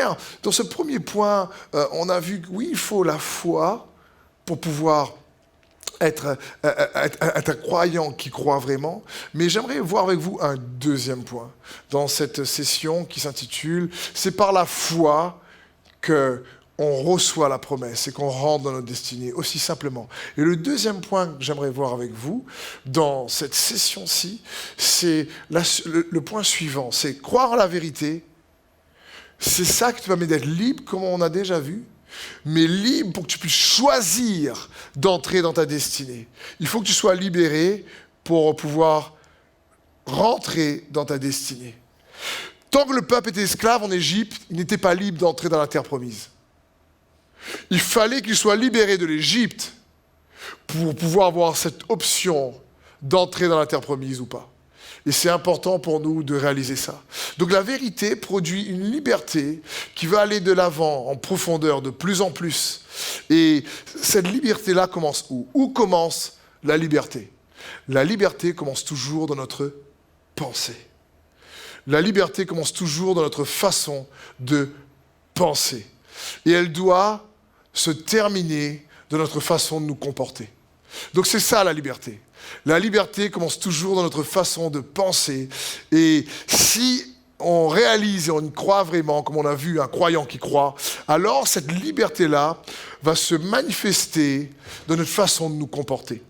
hier, dans ce premier point, on a vu que oui, il faut la foi pour pouvoir être un croyant qui croit vraiment. Mais j'aimerais voir avec vous un deuxième point dans cette session qui s'intitule « C'est par la foi que on reçoit la promesse et qu'on rentre dans notre destinée, aussi simplement. » Et le deuxième point que j'aimerais voir avec vous dans cette session-ci, c'est le point suivant, c'est croire à la vérité. C'est ça qui te permet d'être libre, comme on a déjà vu, mais libre pour que tu puisses choisir d'entrer dans ta destinée. Il faut que tu sois libéré pour pouvoir rentrer dans ta destinée. Tant que le peuple était esclave en Égypte, il n'était pas libre d'entrer dans la terre promise. Il fallait qu'il soit libéré de l'Égypte pour pouvoir avoir cette option d'entrer dans la terre promise ou pas. Et c'est important pour nous de réaliser ça. Donc la vérité produit une liberté qui va aller de l'avant en profondeur de plus en plus. Et cette liberté-là commence où? Où commence la liberté? La liberté commence toujours dans notre pensée. La liberté commence toujours dans notre façon de penser. Et elle doit se terminer dans notre façon de nous comporter. Donc c'est ça la liberté. La liberté commence toujours dans notre façon de penser. Et si on réalise et on y croit vraiment, comme on a vu un croyant qui croit, alors cette liberté-là va se manifester dans notre façon de nous comporter.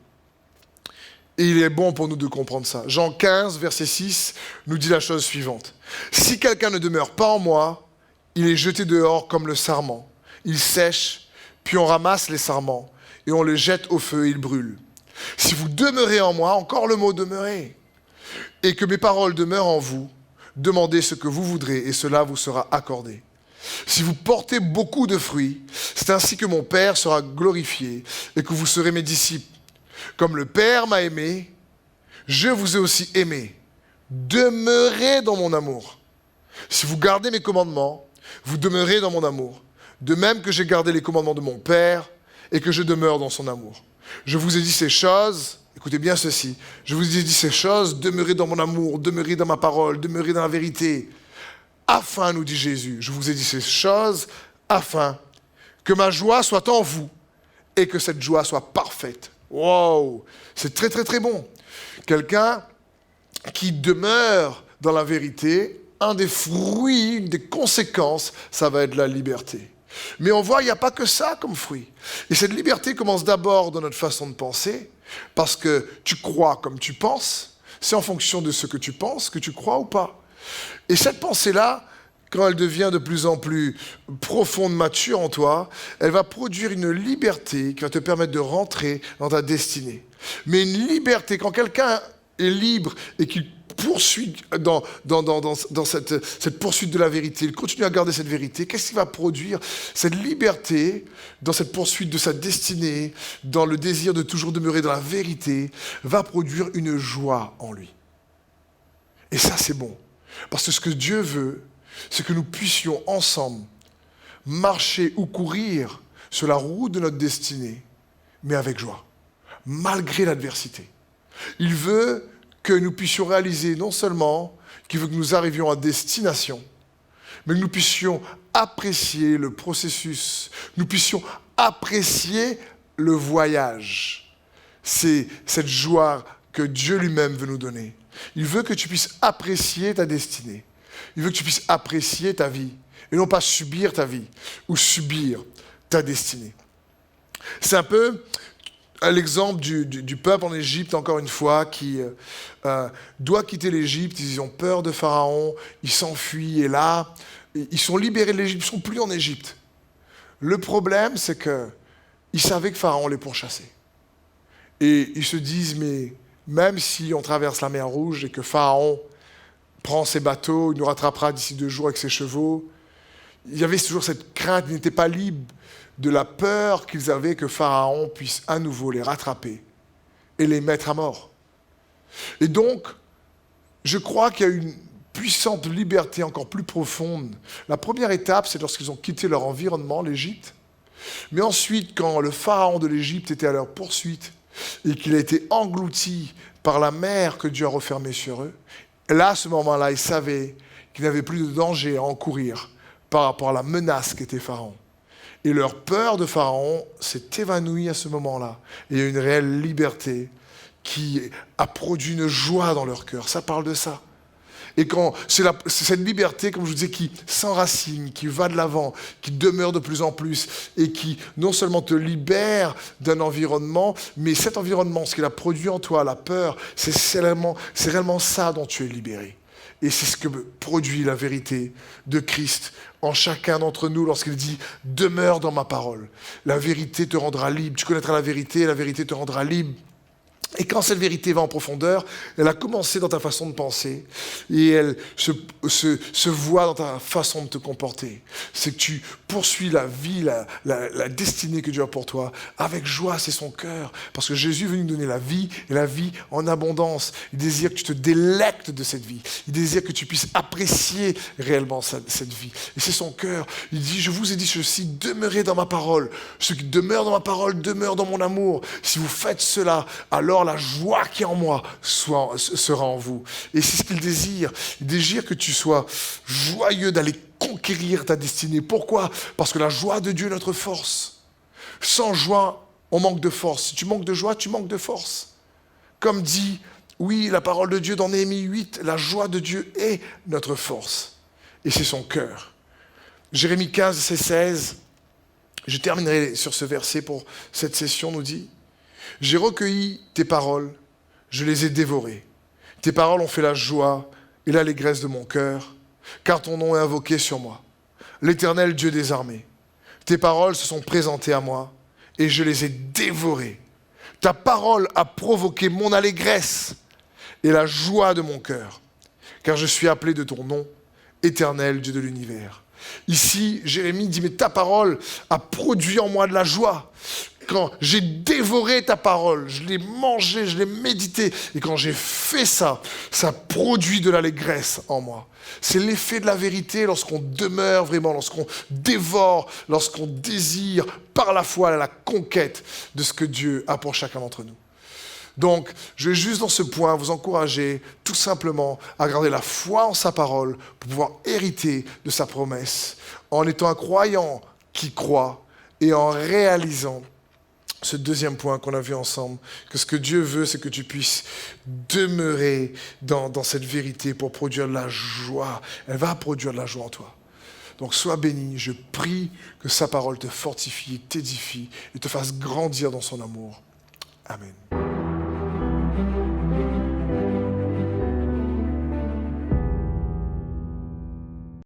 Et il est bon pour nous de comprendre ça. Jean 15, verset 6, nous dit la chose suivante. « Si quelqu'un ne demeure pas en moi, il est jeté dehors comme le sarment. Il sèche, puis on ramasse les sarments, et on les jette au feu et ils brûlent. Si vous demeurez en moi, encore le mot demeurer, et que mes paroles demeurent en vous, demandez ce que vous voudrez, et cela vous sera accordé. Si vous portez beaucoup de fruits, c'est ainsi que mon Père sera glorifié, et que vous serez mes disciples. Comme le Père m'a aimé, je vous ai aussi aimé. Demeurez dans mon amour. Si vous gardez mes commandements, vous demeurez dans mon amour. De même que j'ai gardé les commandements de mon Père et que je demeure dans son amour. Je vous ai dit ces choses, écoutez bien ceci, je vous ai dit ces choses, demeurez dans mon amour, demeurez dans ma parole, demeurez dans la vérité. Afin, nous dit Jésus, je vous ai dit ces choses, afin que ma joie soit en vous et que cette joie soit parfaite. Wow, c'est très très très bon. Quelqu'un qui demeure dans la vérité, un des fruits, une des conséquences, ça va être la liberté. Mais on voit, il n'y a pas que ça comme fruit. Et cette liberté commence d'abord dans notre façon de penser, parce que tu crois comme tu penses, c'est en fonction de ce que tu penses que tu crois ou pas. Et cette pensée-là, quand elle devient de plus en plus profonde, mature en toi, elle va produire une liberté qui va te permettre de rentrer dans ta destinée. Mais une liberté, quand quelqu'un est libre et qu'il poursuit dans cette poursuite de la vérité, il continue à garder cette vérité, qu'est-ce qu'il va produire? Cette liberté, dans cette poursuite de sa destinée, dans le désir de toujours demeurer dans la vérité, va produire une joie en lui. Et ça, c'est bon. Parce que ce que Dieu veut, c'est que nous puissions ensemble marcher ou courir sur la route de notre destinée, mais avec joie, malgré l'adversité. Il veut que nous puissions réaliser non seulement qu'il veut que nous arrivions à destination, mais que nous puissions apprécier le processus, nous puissions apprécier le voyage. C'est cette joie que Dieu lui-même veut nous donner. Il veut que tu puisses apprécier ta destinée. Il veut que tu puisses apprécier ta vie et non pas subir ta vie ou subir ta destinée. C'est un peu l'exemple du peuple en Égypte, encore une fois, qui doit quitter l'Égypte. Ils ont peur de Pharaon, ils s'enfuient et là, ils sont libérés de l'Égypte, ils ne sont plus en Égypte. Le problème, c'est qu'ils savaient que Pharaon les pourchassait. Et ils se disent, mais même si on traverse la mer Rouge et que Pharaon prend ses bateaux, il nous rattrapera d'ici 2 jours avec ses chevaux. Il y avait toujours cette crainte, ils n'étaient pas libres de la peur qu'ils avaient que Pharaon puisse à nouveau les rattraper et les mettre à mort. Et donc, je crois qu'il y a une puissante liberté encore plus profonde. La première étape, c'est lorsqu'ils ont quitté leur environnement, l'Égypte. Mais ensuite, quand le Pharaon de l'Égypte était à leur poursuite et qu'il a été englouti par la mer que Dieu a refermée sur eux, là, à ce moment-là, ils savaient qu'ils n'avaient plus de danger à encourir par rapport à la menace qu'était Pharaon. Et leur peur de Pharaon s'est évanouie à ce moment-là. Et il y a une réelle liberté qui a produit une joie dans leur cœur. Ça parle de ça. Et quand c'est cette liberté, comme je vous disais, qui s'enracine, qui va de l'avant, qui demeure de plus en plus, et qui non seulement te libère d'un environnement, mais cet environnement, ce qu'il a produit en toi, la peur, c'est réellement ça dont tu es libéré. Et c'est ce que produit la vérité de Christ en chacun d'entre nous lorsqu'il dit « Demeure dans ma parole ». La vérité te rendra libre. Tu connaîtras la vérité et la vérité te rendra libre. Et quand cette vérité va en profondeur, elle a commencé dans ta façon de penser et elle se voit dans ta façon de te comporter. C'est que tu poursuis la vie, la destinée que Dieu a pour toi avec joie, c'est son cœur. Parce que Jésus est venu nous donner la vie et la vie en abondance. Il désire que tu te délectes de cette vie. Il désire que tu puisses apprécier réellement cette vie. Et c'est son cœur. Il dit, je vous ai dit ceci, demeurez dans ma parole. Ceux qui demeurent dans ma parole demeurent dans mon amour. Si vous faites cela, alors la joie qui est en moi sera en vous. Et c'est ce qu'il désire. Il désire que tu sois joyeux d'aller conquérir ta destinée. Pourquoi ? Parce que la joie de Dieu est notre force. Sans joie, on manque de force. Si tu manques de joie, tu manques de force. Comme dit, oui, la parole de Dieu dans Néhémie 8, la joie de Dieu est notre force. Et c'est son cœur. Jérémie 15, verset 16, je terminerai sur ce verset pour cette session, nous dit, « J'ai recueilli tes paroles, je les ai dévorées. Tes paroles ont fait la joie et l'allégresse de mon cœur, car ton nom est invoqué sur moi. L'Éternel Dieu des armées, tes paroles se sont présentées à moi et je les ai dévorées. Ta parole a provoqué mon allégresse et la joie de mon cœur, car je suis appelé de ton nom, Éternel Dieu de l'univers. » Ici, Jérémie dit, mais ta parole a produit en moi de la joie. Quand j'ai dévoré ta parole, je l'ai mangée, je l'ai méditée. Et quand j'ai fait ça, ça produit de l'allégresse en moi. C'est l'effet de la vérité lorsqu'on demeure vraiment, lorsqu'on dévore, lorsqu'on désire par la foi à la conquête de ce que Dieu a pour chacun d'entre nous. Donc, je vais juste dans ce point vous encourager tout simplement à garder la foi en sa parole pour pouvoir hériter de sa promesse en étant un croyant qui croit et en réalisant ce deuxième point qu'on a vu ensemble, que ce que Dieu veut, c'est que tu puisses demeurer dans cette vérité pour produire de la joie. Elle va produire de la joie en toi. Donc sois béni, je prie que sa parole te fortifie, t'édifie et te fasse grandir dans son amour. Amen.